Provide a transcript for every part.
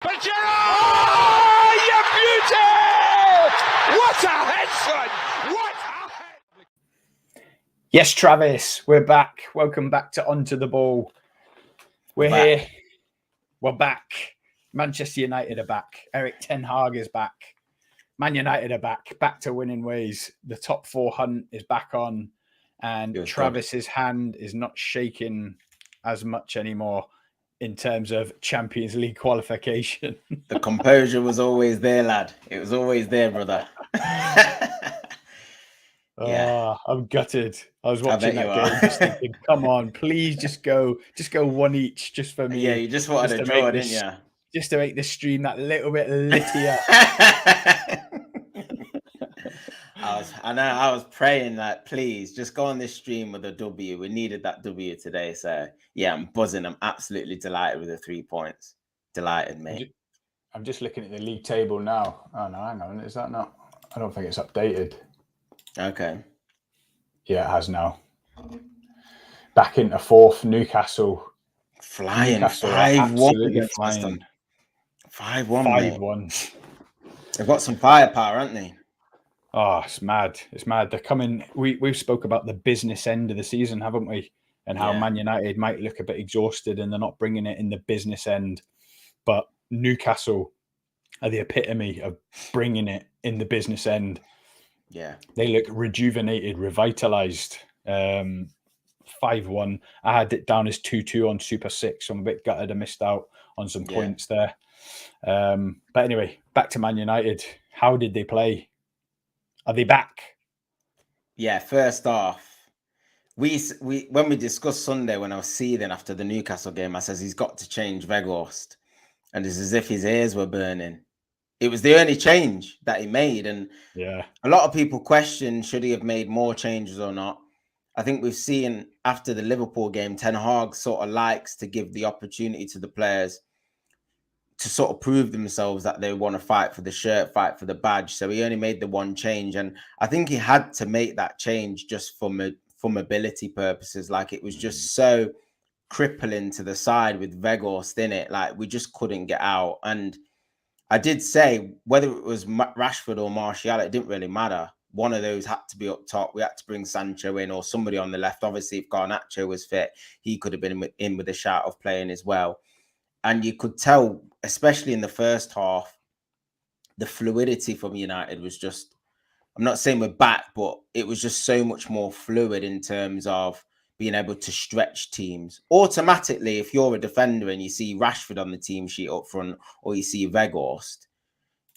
But oh, you beauty! What a head, son! What a head! Yes, Travis, we're back. Welcome back to Onto the Ball. We're here. We're back. Manchester United are back. Eric Ten Hag is back. Man United are back. Back to winning ways. The top four hunt is back on. And Travis's hand is not shaking as much anymore in terms of Champions League qualification. The composure was always there, lad. It was always there, brother. Yeah, I'm gutted. I was watching that game just thinking, come on, please just go one each just for me. Yeah, you just wanted a draw, didn't you? Just to make the stream that little bit littier. I was praying that please just go on this stream with a W. We needed that W today. So yeah, I'm buzzing. I'm absolutely delighted with the 3 points. Delighted, mate. I'm just looking at the league table now. Oh no, hang on. Is that not? I don't think it's updated. Okay. Yeah, it has now. Back into fourth, Newcastle. Flying. 5-1 flying. 5-1. 5-1. They've got some firepower, haven't they? Oh, it's mad. It's mad. They're coming. We've spoke about the business end of the season, haven't we? And how Man United might look a bit exhausted and they're not bringing it in the business end. But Newcastle are the epitome of bringing it in the business end. Yeah. They look rejuvenated, revitalized. 5-1. I had it down as 2-2 on Super 6. So I'm a bit gutted I missed out on some points there. But anyway, back to Man United. How did they play? Are they back? Yeah, first off, we when we discussed Sunday when I was seething after the Newcastle game, I says he's got to change Weghorst. And it's as if his ears were burning. It was the only change that he made. And a lot of people question, should he have made more changes or not? I think we've seen after the Liverpool game, Ten Hag sort of likes to give the opportunity to the players to sort of prove themselves that they want to fight for the shirt, fight for the badge. So he only made the one change. And I think he had to make that change just for mobility purposes. Like it was just so crippling to the side with Weghorst in it. Like we just couldn't get out. And I did say whether it was Rashford or Martial, it didn't really matter. One of those had to be up top. We had to bring Sancho in or somebody on the left. Obviously, if Garnacho was fit, he could have been in with a shout of playing as well. And you could tell, especially in the first half, the fluidity from United was just, I'm not saying we're back, but it was just so much more fluid in terms of being able to stretch teams. Automatically, if you're a defender and you see Rashford on the team sheet up front or you see Weghorst,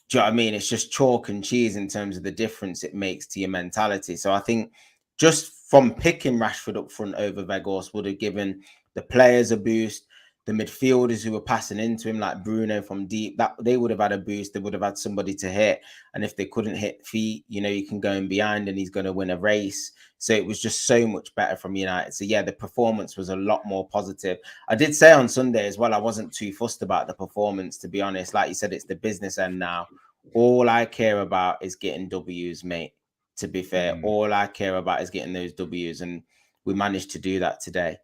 do you know what I mean? It's just chalk and cheese in terms of the difference it makes to your mentality. So I think just from picking Rashford up front over Weghorst would have given the players a boost. The midfielders who were passing into him, like Bruno from deep, that they would have had a boost. They would have had somebody to hit. And if they couldn't hit feet, you know, you can go in behind and he's going to win a race. So it was just so much better from United. So yeah, the performance was a lot more positive. I did say on Sunday as well, I wasn't too fussed about the performance, to be honest. Like you said, it's the business end now. All I care about is getting W's, mate. To be fair, all I care about is getting those W's. And we managed to do that today.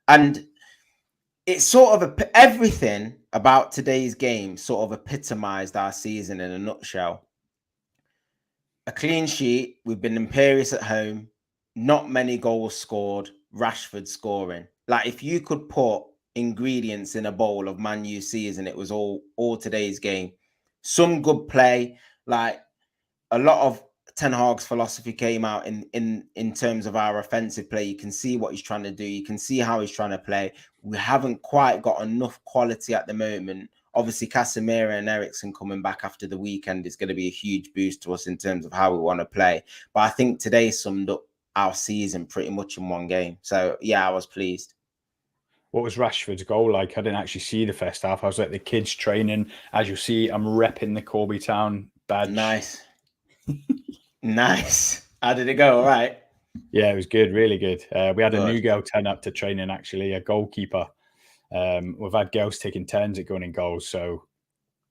And it's sort of everything about today's game sort of epitomized our season in a nutshell. A clean sheet. We've been imperious at home. Not many goals scored. Rashford scoring. Like if you could put ingredients in a bowl of Man U season, it was all today's game. Some good play. Like a lot of Ten Hag's philosophy came out in terms of our offensive play. You can see what he's trying to do. You can see how he's trying to play. We haven't quite got enough quality at the moment. Obviously, Casemiro and Eriksen coming back after the weekend is going to be a huge boost to us in terms of how we want to play. But I think today summed up our season pretty much in one game. So, yeah, I was pleased. What was Rashford's goal like? I didn't actually see the first half. I was at the kids' training. As you see, I'm repping the Corby Town badge. Nice. Nice. How did it go? All right. Yeah, it was good. Really good. We had a new girl turn up to training, actually, a goalkeeper. We've had girls taking turns at going in goals. So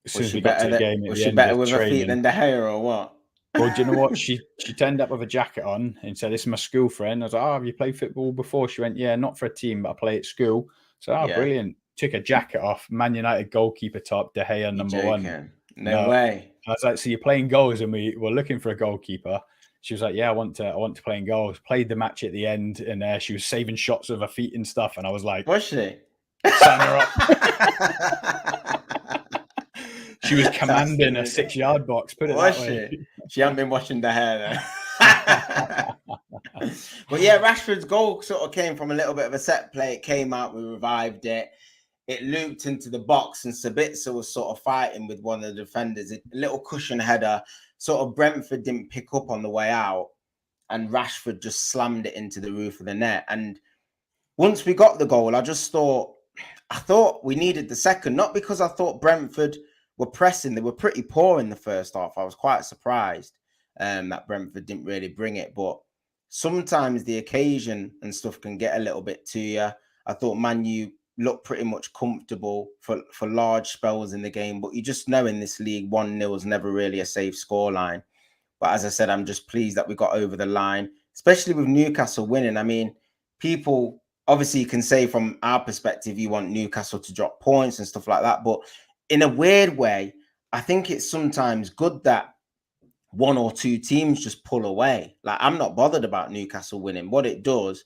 as soon as we got to the game, was she better with her feet than De Gea or what? Well, do you know what? She turned up with a jacket on and said, "This is my school friend." I was like, "Oh, have you played football before?" She went, "Yeah, not for a team, but I play at school." So, brilliant. took a jacket off. Man United goalkeeper top, De Gea number one. No way. I was like, so you're playing goals, and we were looking for a goalkeeper. She was like, yeah, I want to play in goals. Played the match at the end, and she was saving shots with her feet and stuff. And I was like, was she? Sign her up. She was commanding a 6-yard box. Put it that way. She hadn't been washing the hair though. But yeah, Rashford's goal sort of came from a little bit of a set play. It came out, we revived it. It looped into the box, and Sabitzer was sort of fighting with one of the defenders. A little cushion header. Sort of Brentford didn't pick up on the way out, and Rashford just slammed it into the roof of the net. And once we got the goal, I thought we needed the second, not because I thought Brentford were pressing. They were pretty poor in the first half. I was quite surprised that Brentford didn't really bring it. But sometimes the occasion and stuff can get a little bit to you. I thought Man U looked pretty much comfortable for large spells in the game. But you just know in this league, 1-0 is never really a safe scoreline. But as I said, I'm just pleased that we got over the line, especially with Newcastle winning. I mean, people... Obviously, you can say from our perspective, you want Newcastle to drop points and stuff like that. But in a weird way, I think it's sometimes good that one or two teams just pull away. Like, I'm not bothered about Newcastle winning. What it does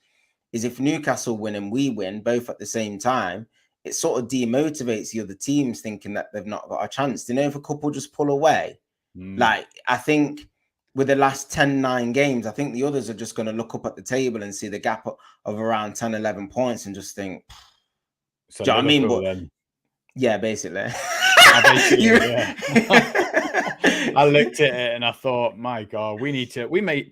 is if Newcastle win and we win both at the same time, it sort of demotivates the other teams thinking that they've not got a chance. You know, if a couple just pull away, like, I think... with the last 10-9 games, I think the others are just going to look up at the table and see the gap of around 10, 11 points and just think, so do you know what I mean? But, yeah, basically. I looked at it and I thought, my God, we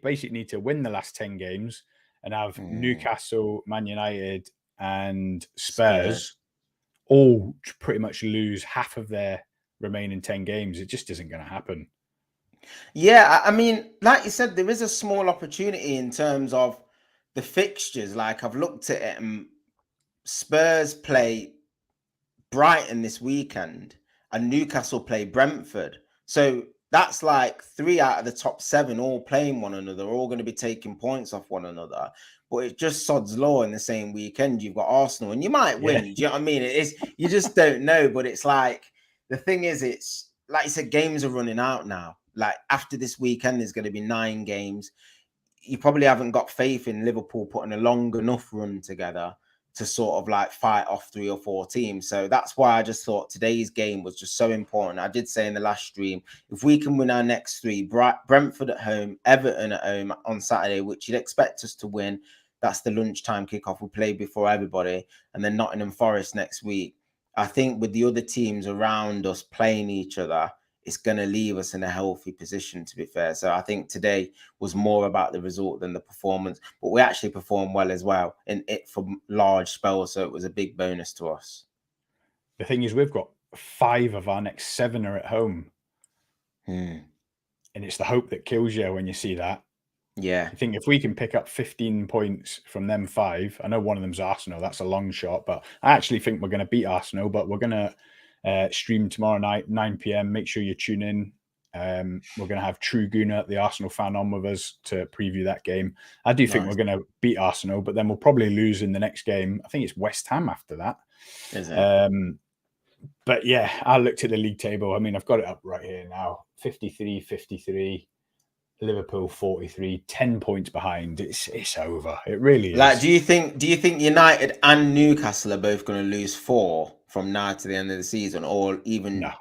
basically need to win the last 10 games and have Newcastle, Man United, and Spurs all pretty much lose half of their remaining 10 games. It just isn't going to happen. Yeah, I mean, like you said, there is a small opportunity in terms of the fixtures. Like, I've looked at it, and Spurs play Brighton this weekend, and Newcastle play Brentford. So that's like 3 out of the top 7 all playing one another, all going to be taking points off one another. But it's just sod's law in the same weekend. You've got Arsenal, and you might win. Do you know what I mean? It is, you just don't know. But it's like, the thing is, it's like you said, games are running out now. Like, after this weekend, there's going to be 9 games. You probably haven't got faith in Liverpool putting a long enough run together to sort of like fight off 3 or 4 teams. So that's why I just thought today's game was just so important. I did say in the last stream, if we can win our next 3, Brentford at home, Everton at home on Saturday, which you'd expect us to win. That's the lunchtime kickoff. We play before everybody. And then Nottingham Forest next week. I think with the other teams around us playing each other, it's going to leave us in a healthy position, to be fair. So I think today was more about the result than the performance. But we actually performed well as well in it for large spells. So it was a big bonus to us. The thing is, we've got 5 of our next 7 are at home. And it's the hope that kills you when you see that. Yeah. I think if we can pick up 15 points from them 5, I know one of them's Arsenal. That's a long shot. But I actually think we're going to beat Arsenal. But we're going to stream tomorrow night, 9 p.m. Make sure you tune in. We're going to have True Gooner, the Arsenal fan, on with us to preview that game. I do think we're going to beat Arsenal, but then we'll probably lose in the next game. I think it's West Ham after that. Is it? But yeah, I looked at the league table. I mean, I've got it up right here now. 53, Liverpool 43, 10 points behind. It's over. It really is. Like, do you think United and Newcastle are both going to lose 4 from now to the end of the season, or even? No.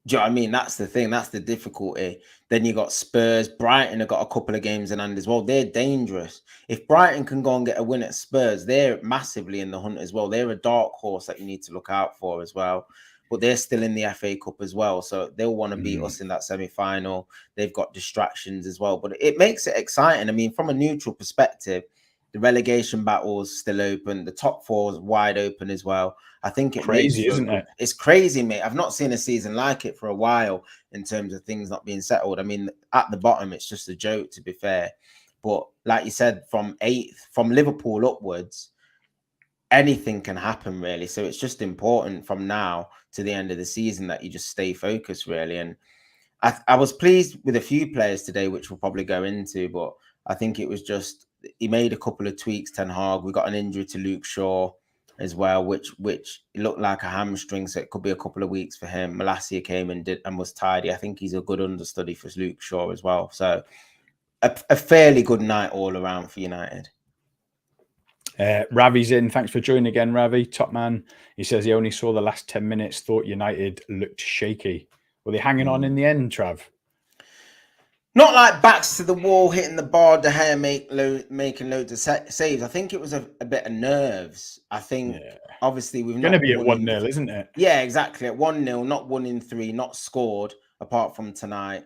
Do you know what I mean? That's the thing. That's the difficulty. Then you got Spurs. Brighton have got a couple of games in hand as well. They're dangerous. If Brighton can go and get a win at Spurs, they're massively in the hunt as well. They're a dark horse that you need to look out for as well. But they're still in the FA Cup as well. So they'll want to beat us in that semi-final. They've got distractions as well. But it makes it exciting. I mean, from a neutral perspective, the relegation battle is still open. The top 4 is wide open as well. I think it's crazy, isn't it? It's crazy, mate. I've not seen a season like it for a while in terms of things not being settled. I mean, at the bottom, it's just a joke, to be fair. But like you said, from Liverpool upwards, anything can happen, really. So it's just important from now to the end of the season that you just stay focused, really. And I was pleased with a few players today, which we'll probably go into, but I think it was just, he made a couple of tweaks, Ten Hag. We got an injury to Luke Shaw. as well, which looked like a hamstring, so it could be a couple of weeks for him. Malacia came and was tidy. I think he's a good understudy for Luke Shaw as well. So a fairly good night all around for United. Ravi's in. Thanks for joining again, Ravi. Top man. He says he only saw the last 10 minutes, thought United looked shaky. Were they hanging on in the end, Trav? Not like backs to the wall, hitting the bar, De Gea making loads of saves. I think it was a bit of nerves. I think, obviously, we've going to be at 1-0, isn't it? Yeah, exactly. At 1-0, not 1 in 3, not scored, apart from tonight.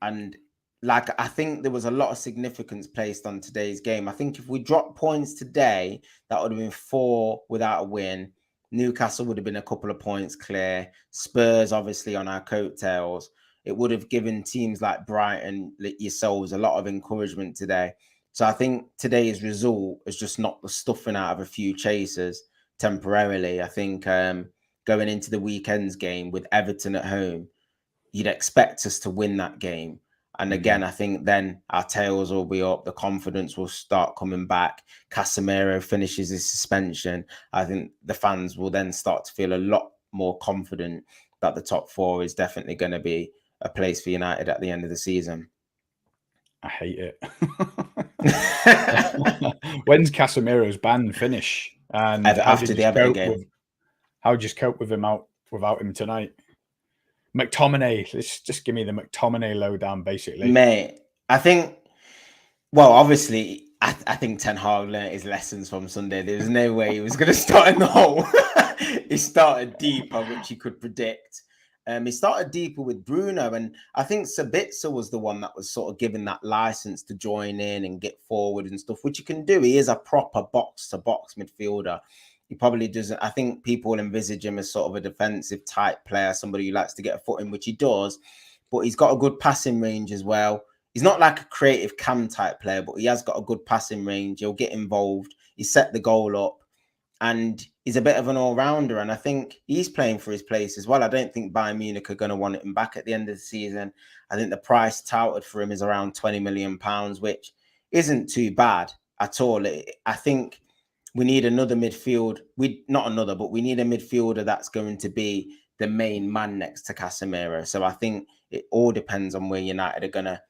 And, like, I think there was a lot of significance placed on today's game. I think if we dropped points today, that would have been 4 without a win. Newcastle would have been a couple of points clear. Spurs, obviously, on our coattails. It would have given teams like Brighton, yourselves, a lot of encouragement today. So I think today's result has just knocked the stuffing out of a few chasers temporarily. I think going into the weekend's game with Everton at home, you'd expect us to win that game. And again, I think then our tails will be up. The confidence will start coming back. Casemiro finishes his suspension. I think the fans will then start to feel a lot more confident that the top 4 is definitely going to be a place for United at the end of the season. I hate it. When's Casemiro's ban finish? And after the Everton game. How just cope with him without him tonight? McTominay, let's just give me the McTominay lowdown, basically. Mate, I think, well, obviously, I think Ten Hag learned his lessons from Sunday. There was no way he was going to start in the hole. He started deeper, which you could predict. He started deeper with Bruno, and I think Sabitzer was the one that was sort of given that license to join in and get forward and stuff, which you can do. He is a proper box-to-box midfielder. He probably doesn't. I think people envisage him as sort of a defensive type player, somebody who likes to get a foot in, which he does, but he's got a good passing range as well. He's not like a creative Cam type player, but he has got a good passing range. He'll get involved. He set the goal up. And he's a bit of an all-rounder, and I think he's playing for his place as well. I don't think Bayern Munich are going to want him back at the end of the season. I think the price touted for him is around £20 million, which isn't too bad at all. I think we need another midfield. We need a midfielder that's going to be the main man next to Casemiro. So I think it all depends on where United are going to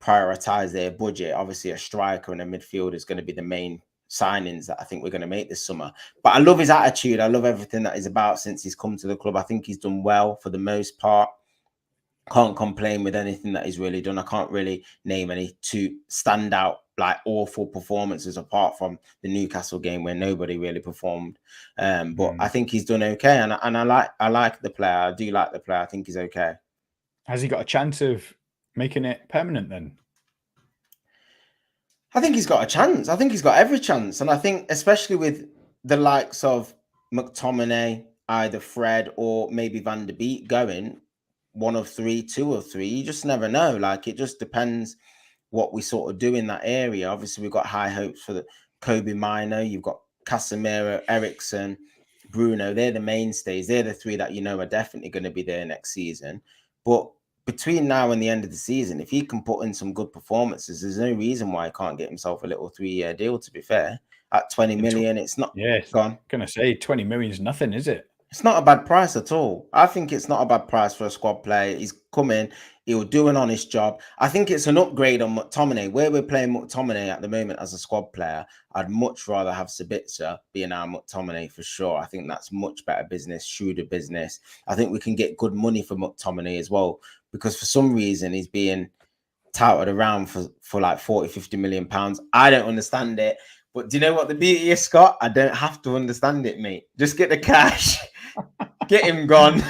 prioritise their budget. Obviously, a striker and a midfielder is going to be the main signings that I think we're going to make this summer. But I love his attitude. I love everything that he's about since he's come to the club. I think he's done well for the most part. Can't complain with anything that he's really done. I can't really name any two standout, like, awful performances apart from the Newcastle game where nobody really performed. But I think he's done okay, and I like the player. I do like the player. I think he's okay. Has he got a chance of making it permanent then? I think he's got a chance. I think he's got every chance. And I think especially with the likes of McTominay, either Fred or maybe Van der Beek going, 1 of 3, 2 of 3, you just never know. Like, it just depends what we sort of do in that area. Obviously, we've got high hopes for the Kobe Mino. You've got Casemiro, Eriksen, Bruno. They're the mainstays. They're the 3 that are definitely going to be there next season. But between now and the end of the season, if he can put in some good performances, there's no reason why he can't get himself a little 3-year deal, to be fair. At 20 million, it's not... Yeah, gone. Going to say 20 million is nothing, is it? It's not a bad price at all. I think it's not a bad price for a squad player. He's come in, he'll do an honest job. I think it's an upgrade on McTominay. Where we're playing McTominay at the moment as a squad player, I'd much rather have Sabitzer being our McTominay for sure. I think that's much better business, shrewder business. I think we can get good money for McTominay as well, because for some reason he's being touted around for like 40, 50 million pounds. I don't understand it. But do you know what the beauty is, Scott? I don't have to understand it, mate. Just get the cash, get him gone,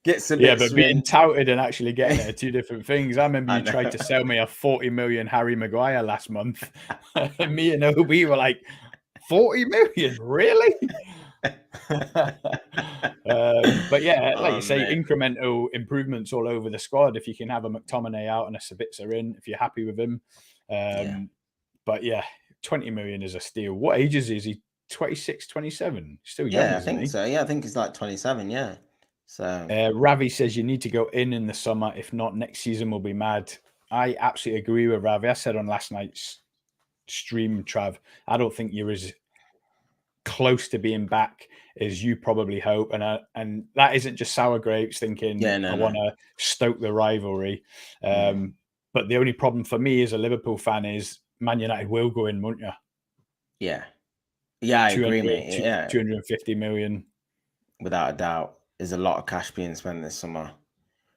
get some. Yeah, but being touted and actually getting it are 2 different things. I remember you tried to sell me a 40 million Harry Maguire last month. And me and Obi were like, 40 million? Really? But yeah, like you say, incremental improvements all over the squad. If you can have a McTominay out and a Sabitzer in, if you're happy with him. But yeah, 20 million is a steal. What ages is he? 26, 27? Still young, I think so. Yeah, I think he's like 27, yeah. So Ravi says you need to go in the summer. If not, next season will be mad. I absolutely agree with Ravi. I said on last night's stream, Trav, I don't think you're as close to being back as you probably hope. And that isn't just sour grapes thinking I want to stoke the rivalry. But the only problem for me as a Liverpool fan is Man United will go in, won't you? Yeah. Yeah, I agree, mate. 250 million. Without a doubt. There's a lot of cash being spent this summer.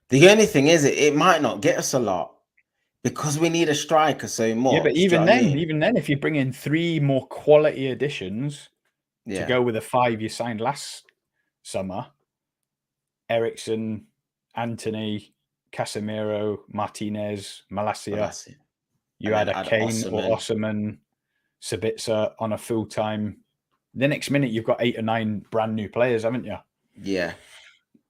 The only thing is, it might not get us a lot because we need a striker so much. Yeah, but even then, if you bring in 3 more quality additions to go with the 5 you signed last summer, Eriksen, Anthony, Casemiro, Martinez, Malacia. You had a Kane or Osimhen, Sabitzer on a full-time. The next minute, you've got 8 or 9 brand new players, haven't you? Yeah.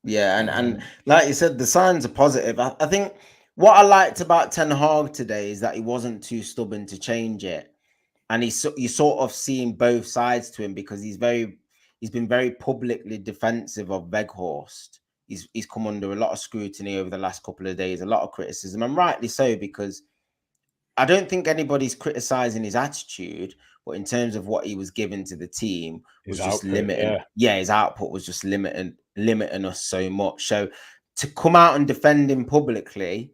Yeah, and like you said, the signs are positive. I think what I liked about Ten Hag today is that he wasn't too stubborn to change it. And you sort of seeing both sides to him because he's been very publicly defensive of Weghorst. He's come under a lot of scrutiny over the last couple of days, a lot of criticism, and rightly so, because I don't think anybody's criticizing his attitude, but in terms of what he was giving to the team was just limiting. Yeah, his output was just limiting us so much. So to come out and defend him publicly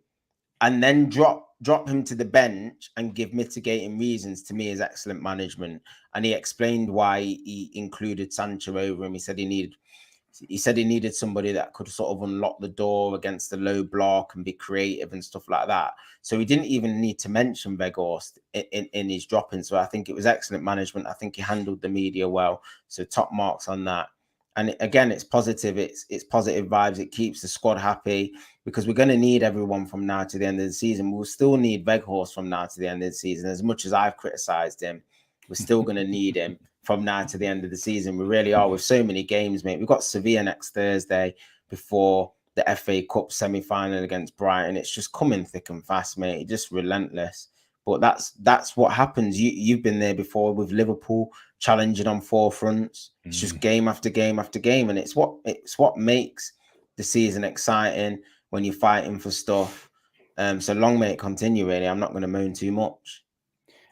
and then drop him to the bench and give mitigating reasons, to me, is excellent management. And he explained why he included Sancho over him. He said he needed somebody that could sort of unlock the door against the low block and be creative and stuff like that. So he didn't even need to mention Weghorst in his dropping. So I think it was excellent management. I think he handled the media well. So top marks on that. And again, it's positive. It's positive vibes. It keeps the squad happy because we're going to need everyone from now to the end of the season. We'll still need Weghorst from now to the end of the season. As much as I've criticised him, we're still going to need him from now to the end of the season. We really are, with so many games, mate. We've got Sevilla next Thursday before the FA Cup semi-final against Brighton. It's just coming thick and fast, mate. It's just relentless. But that's what happens. You've been there before with Liverpool, challenging on 4 fronts. It's just game after game after game, and it's what makes the season exciting when you're fighting for stuff. So long may it continue. Really, I'm not going to moan too much.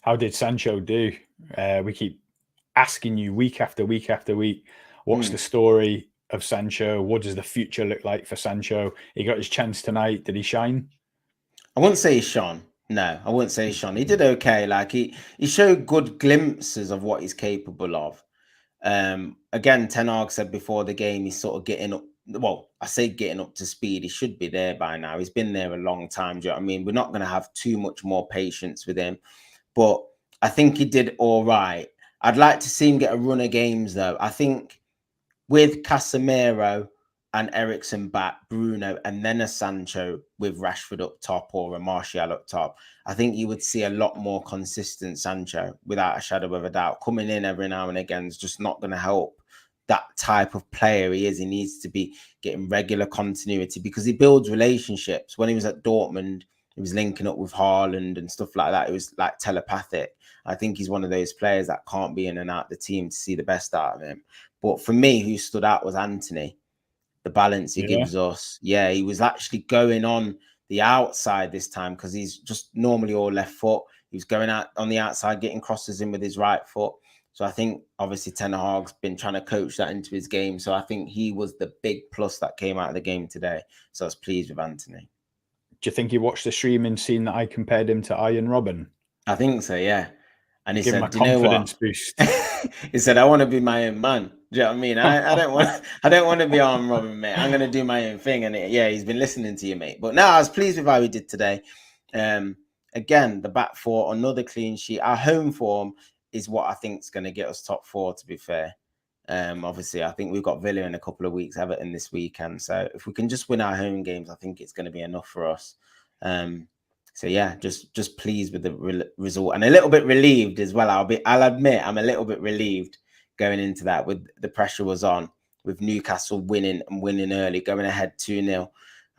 How did Sancho do? We keep asking you week after week after week, what's the story of Sancho? What does the future look like for Sancho? He got his chance tonight. Did he shine? I wouldn't say he shone. No, I wouldn't say he shone. He did okay. Like he showed good glimpses of what he's capable of. Again, Ten Hag said before the game he's sort of getting up. Well, I say getting up to speed. He should be there by now. He's been there a long time. Do you know what I mean? We're not going to have too much more patience with him, but I think he did all right. I'd like to see him get a run of games though. I think with Casemiro and Eriksen back, Bruno, and then a Sancho with Rashford up top or a Martial up top, I think you would see a lot more consistent Sancho, without a shadow of a doubt. Coming in every now and again is just not going to help that type of player he is. He needs to be getting regular continuity because he builds relationships. When he was at Dortmund, he was linking up with Haaland and stuff like that. It was like telepathic. I think he's one of those players that can't be in and out the team to see the best out of him. But for me, who stood out was Anthony. The balance he gives us. Yeah, he was actually going on the outside this time because he's just normally all left foot. He was going out on the outside, getting crosses in with his right foot. So I think obviously Ten Hag's been trying to coach that into his game. So I think he was the big plus that came out of the game today. So I was pleased with Anthony. Do you think he watched the stream and seen that I compared him to Arjen Robben? I think so, yeah. And he Give said, him a "Do you know confidence what?" boost. He said, "I want to be my own man." Do you know what I mean? I don't want to be Arjen Robben, mate. I'm going to do my own thing. And he's been listening to you, mate. But no, I was pleased with how he did today. Again, the back four, another clean sheet. Our home form is what I think is going to get us top 4, to be fair. Obviously, I think we've got Villa in a couple of weeks, Everton this weekend. So if we can just win our home games, I think it's going to be enough for us. So yeah, just pleased with the result and a little bit relieved as well. I'll admit I'm a little bit relieved going into that. With the pressure was on with Newcastle winning early, going ahead 2-0.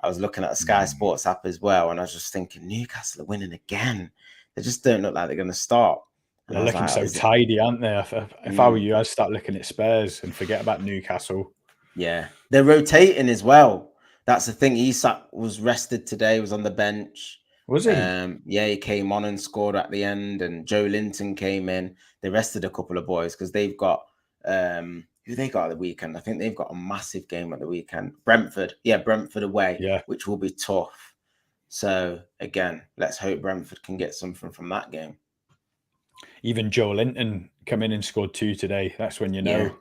I was looking at the Sky Sports app as well, and I was just thinking Newcastle are winning again. They just don't look like they're going to stop. They're looking so tidy, aren't they? If I were you, I'd start looking at Spurs and forget about Newcastle. Yeah, they're rotating as well. That's the thing. Isak was rested today, was on the bench. Was he? Yeah, he came on and scored at the end, and Joe Linton came in. They rested a couple of boys because they've got Who they got at the weekend? I think they've got a massive game at the weekend. Brentford away, Yeah. which will be tough. So again, let's hope Brentford can get something from that game. Even Joe Linton come in and scored 2 today. That's when you know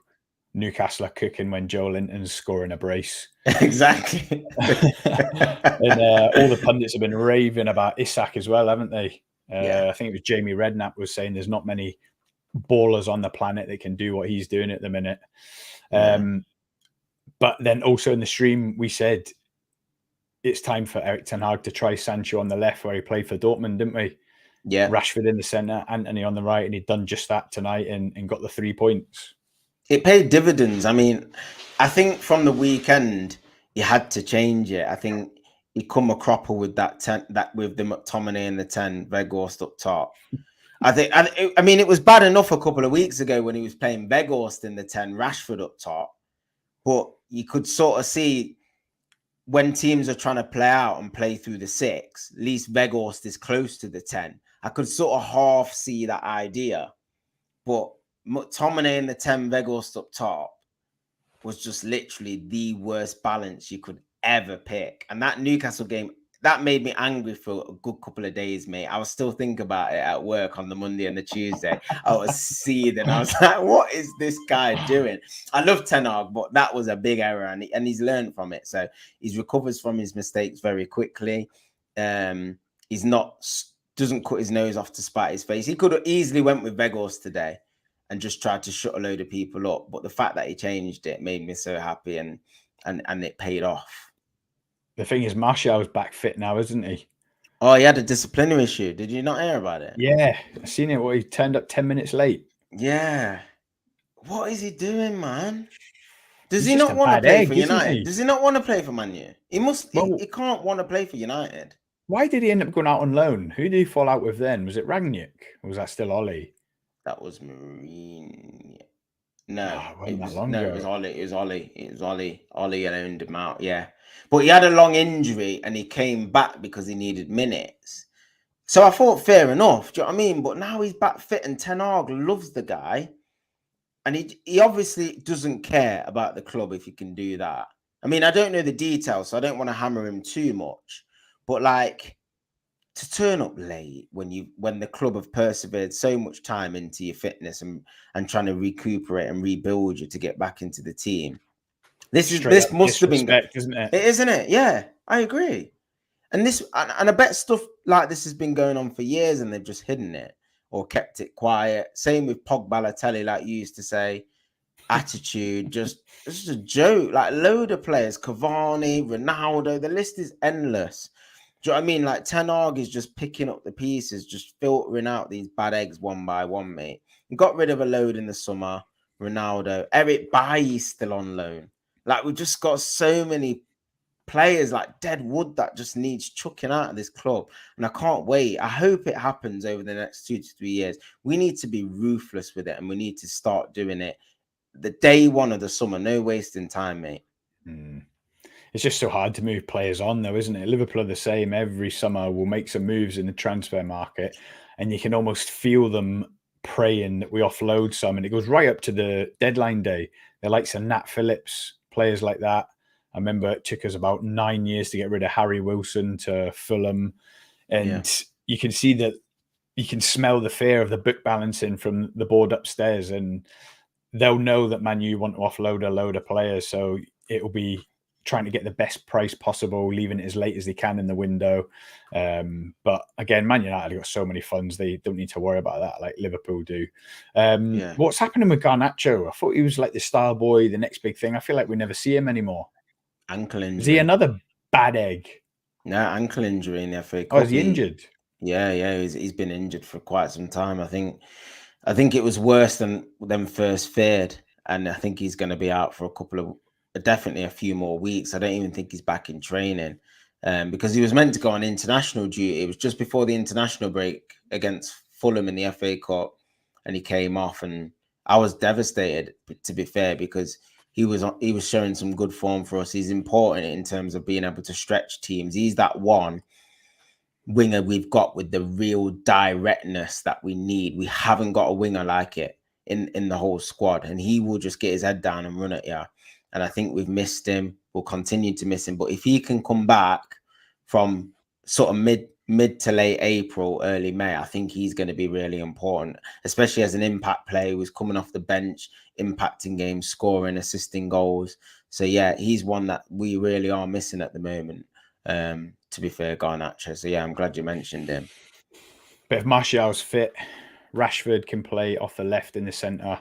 Newcastle are cooking, when Joe Linton's scoring a brace. Exactly. And all the pundits have been raving about Isak as well, haven't they? I think it was Jamie Redknapp was saying there's not many ballers on the planet that can do what he's doing at the minute. But then also in the stream, we said it's time for Erik ten Hag to try Sancho on the left where he played for Dortmund, didn't we? Yeah. Rashford in the centre, Antony on the right, and he'd done just that tonight and got the 3 points. It paid dividends. I mean, I think from the weekend, he had to change it. I think he come a cropper with that with the McTominay and the 10, Weghorst up top. I mean, it was bad enough a couple of weeks ago when he was playing Weghorst in the 10, Rashford up top. But you could sort of see when teams are trying to play out and play through the 6, at least Weghorst is close to the 10. I could sort of half see that idea. But McTominay in the 10, Weghorst up top was just literally the worst balance you could ever pick. And that Newcastle game, that made me angry for a good couple of days, mate. I was still thinking about it at work on the Monday and the Tuesday. I was seething. I was like, what is this guy doing? I love Ten Hag, but that was a big error, and he's learned from it. So he's recovers from his mistakes very quickly. He's doesn't cut his nose off to spite his face. He could have easily went with Weghorst today and just tried to shut a load of people up. But the fact that he changed it made me so happy, and it paid off. The thing is, Martial's back fit now, isn't he? Oh, he had a disciplinary issue. Did you not hear about it? Yeah, I seen it. He turned up 10 minutes late. Yeah. What is he doing, man? Does He's he just not a want to bad play egg, for isn't United? he? Does he not want to play for Man U? He must. Well- he can't want to play for United. Why did he end up going out on loan? Who did he fall out with then? Was it Rangnick? Or was that still Ollie? That was Marine. No, Oh, it wasn't that long no, ago. it was Ollie. It was Ollie. It was Ollie. Ollie owned him out. Yeah, but he had a long injury and he came back because he needed minutes. So I thought, fair enough. Do you know what I mean? But now he's back fit, and Ten Hag loves the guy, and he obviously doesn't care about the club if he can do that. I mean, I don't know the details, so I don't want to hammer him too much. But like, to turn up late when the club have persevered so much time into your fitness and trying to recuperate and rebuild you to get back into the team. This must have been, isn't it? Isn't it? Yeah, I agree. And I bet stuff like this has been going on for years and they've just hidden it or kept it quiet. Same with Pogba, Balotelli, like you used to say. Attitude, just a joke. Like a load of players, Cavani, Ronaldo, the list is endless. Do you know what I mean? Like Ten Hag is just picking up the pieces, just filtering out these bad eggs one by one, mate. He got rid of a load in the summer. Ronaldo, Eric Bailly's still on loan. Like we've just got so many players like dead wood that just needs chucking out of this club. And I can't wait. I hope it happens over the next 2 to 3 years. We need to be ruthless with it and we need to start doing it the day one of the summer. No wasting time, mate. It's just so hard to move players on, though, isn't it? Liverpool are the same. Every summer we'll make some moves in the transfer market and you can almost feel them praying that we offload some, and it goes right up to the deadline day. The likes of Nat Phillips, players like that. I remember it took us about 9 years to get rid of Harry Wilson to Fulham. And you can see that you can smell the fear of the book balancing from the board upstairs. And they'll know that Man U want to offload a load of players. So it'll be trying to get the best price possible, leaving it as late as they can in the window. But again, Man United have got so many funds, they don't need to worry about that like Liverpool do. What's happening with Garnacho? I thought he was like the star boy, the next big thing. I feel like we never see him anymore. Ankle injury. Is he another bad egg? No, ankle injury in the FA Cup. Oh, is he injured? Yeah, he's been injured for quite some time. I think it was worse than first feared, and I think he's going to be out for definitely a few more weeks. I don't even think he's back in training, because he was meant to go on international duty. It was just before the international break against Fulham in the FA Cup, and he came off, and I was devastated, to be fair, because he was showing some good form for us. He's important in terms of being able to stretch teams. He's that one winger we've got with the real directness that we need. We haven't got a winger like it. in the whole squad, and he will just get his head down and run at you. And I think we've missed him. We'll continue to miss him. But if he can come back from sort of mid to late April, early May, I think he's going to be really important, especially as an impact player who's coming off the bench, impacting games, scoring, assisting goals. So yeah, he's one that we really are missing at the moment. To be fair, Garnacho. So yeah, I'm glad you mentioned him. But if Martial's fit, Rashford can play off the left in the centre.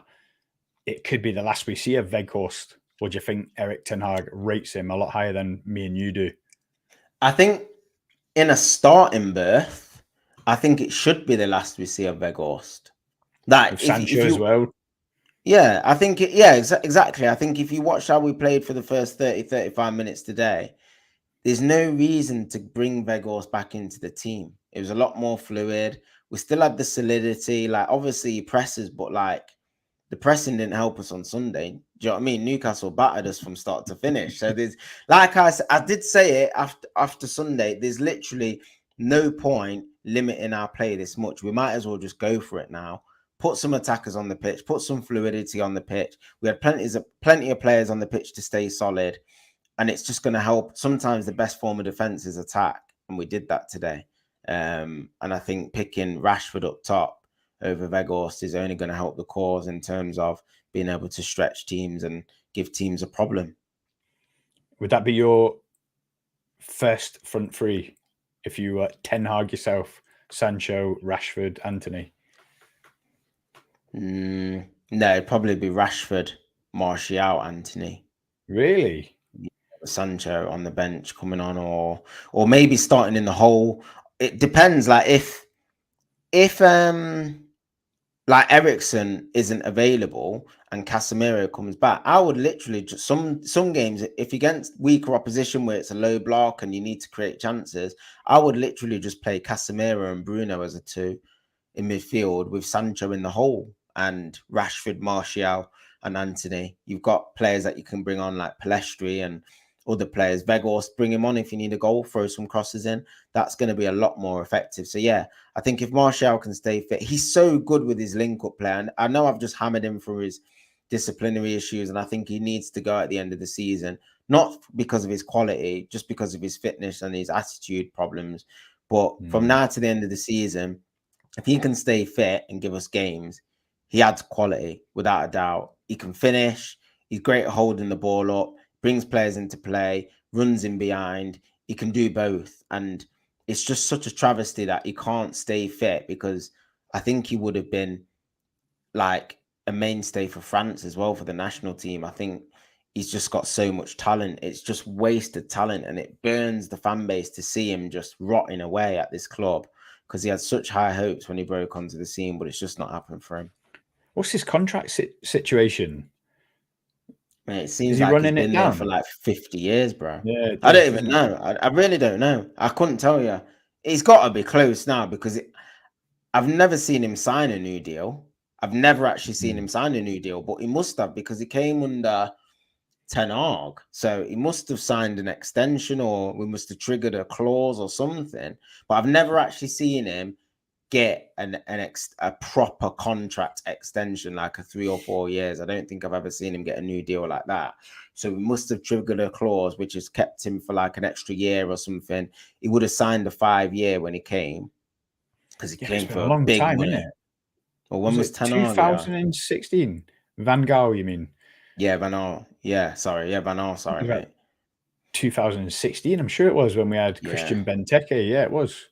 It could be the last we see of Weghorst. Or do you think Erik ten Hag rates him a lot higher than me and you do? I think in a starting berth, I think it should be the last we see of Weghorst. That Sancho as well. Yeah, I think exactly. I think if you watch how we played for the first 35 minutes today, there's no reason to bring Weghorst back into the team. It was a lot more fluid. We still had the solidity. Like, obviously he presses, but like the pressing didn't help us on Sunday. Do you know what I mean? Newcastle battered us from start to finish. So there's, like I did say it after Sunday, there's literally no point limiting our play this much. We might as well just go for it now. Put some attackers on the pitch, put some fluidity on the pitch. We had plenty of players on the pitch to stay solid. And it's just going to help. Sometimes the best form of defense is attack. And we did that today. And I think picking Rashford up top over Weghorst is only going to help the cause in terms of being able to stretch teams and give teams a problem. Would that be your first front three if you were Ten Hag yourself? Sancho, Rashford, Anthony? No, it'd probably be Rashford, Martial, Anthony. Really? Sancho on the bench coming on, or maybe starting in the hole. It depends. Like if like Eriksen isn't available and Casemiro comes back, I would literally just some games, if you're against weaker opposition where it's a low block and you need to create chances, I would literally just play Casemiro and Bruno as a two in midfield with Sancho in the hole and Rashford, Martial and Anthony. You've got players that you can bring on like Palestri and other players. Weghorst, bring him on if you need a goal, throw some crosses in. That's going to be a lot more effective. So yeah, I think if Martial can stay fit, he's so good with his link-up play. And I know I've just hammered him for his disciplinary issues, and I think he needs to go at the end of the season, not because of his quality, just because of his fitness and his attitude problems. But from now to the end of the season, if he can stay fit and give us games, he adds quality without a doubt. He can finish. He's great at holding the ball up, brings players into play, runs in behind. He can do both. And it's just such a travesty that he can't stay fit, because I think he would have been like a mainstay for France as well, for the national team. I think he's just got so much talent. It's just wasted talent, and it burns the fan base to see him just rotting away at this club, because he had such high hopes when he broke onto the scene, but it's just not happened for him. What's his contract situation? Mate, it seems like he's been there for like 50 years, bro. Yeah, I don't even know. I really don't know. I couldn't tell you. He's got to be close now, because I've never seen him sign a new deal. I've never actually seen him sign a new deal, but he must have, because he came under Ten Hag. So he must have signed an extension, or we must have triggered a clause or something. But I've never actually seen him get a proper contract extension, like a 3 or 4 years. I don't think I've ever seen him get a new deal like that. So we must have triggered a clause which has kept him for like an extra year or something. He would have signed a 5-year when he came, because he came for a big time, money. isn't it? Well, when was 2016? Van Gaal, you mean? Yeah, Van Gaal. Yeah, sorry. Yeah, Van Gaal. Sorry, mate. 2016, I'm sure it was, when we had Christian Benteke. Yeah, it was.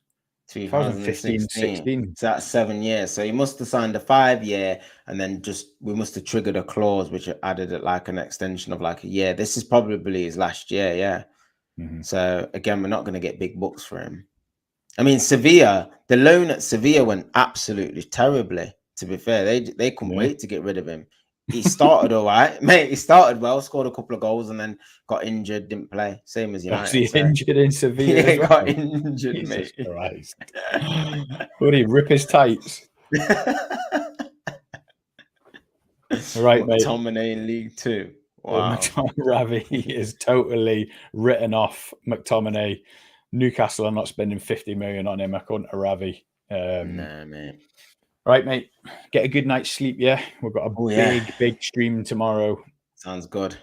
2015-16. So that's 7 years. So he must have signed a 5-year, and then we must have triggered a clause which added it like an extension of like a year. This is probably his last year, yeah. So again, we're not going to get big bucks for him. I mean, Sevilla, the loan at Sevilla went absolutely terribly, to be fair. They couldn't wait to get rid of him. He started all right, mate. He started well, scored a couple of goals, and then got injured, didn't play. Same as United. Was he injured in Sevilla? Yeah, got injured, Jesus mate. Christ. Would he rip his tights? Right, mate. McTominay in League 2. Wow. Ravi is totally written off McTominay. Newcastle are not spending 50 million on him, according to Ravi. No, mate. Right, mate. Get a good night's sleep, yeah? We've got a big stream tomorrow. Sounds good.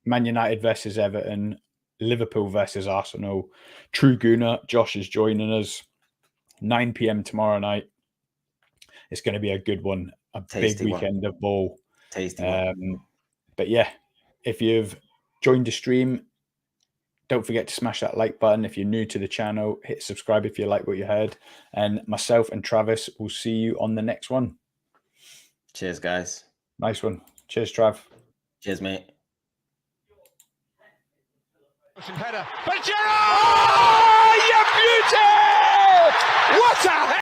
Man United versus Everton, Liverpool versus Arsenal. True Gooner, Josh is joining us. 9 p.m. tomorrow night. It's going to be a good one. A Tasty big weekend of ball. Tasty one. But yeah, if you've joined the stream, don't forget to smash that like button. If you're new to the channel, hit subscribe if you like what you heard. And myself and Travis will see you on the next one. Cheers, guys. Nice one. Cheers, Trav. Cheers, mate. But Gerrard! Oh, you beauty! What a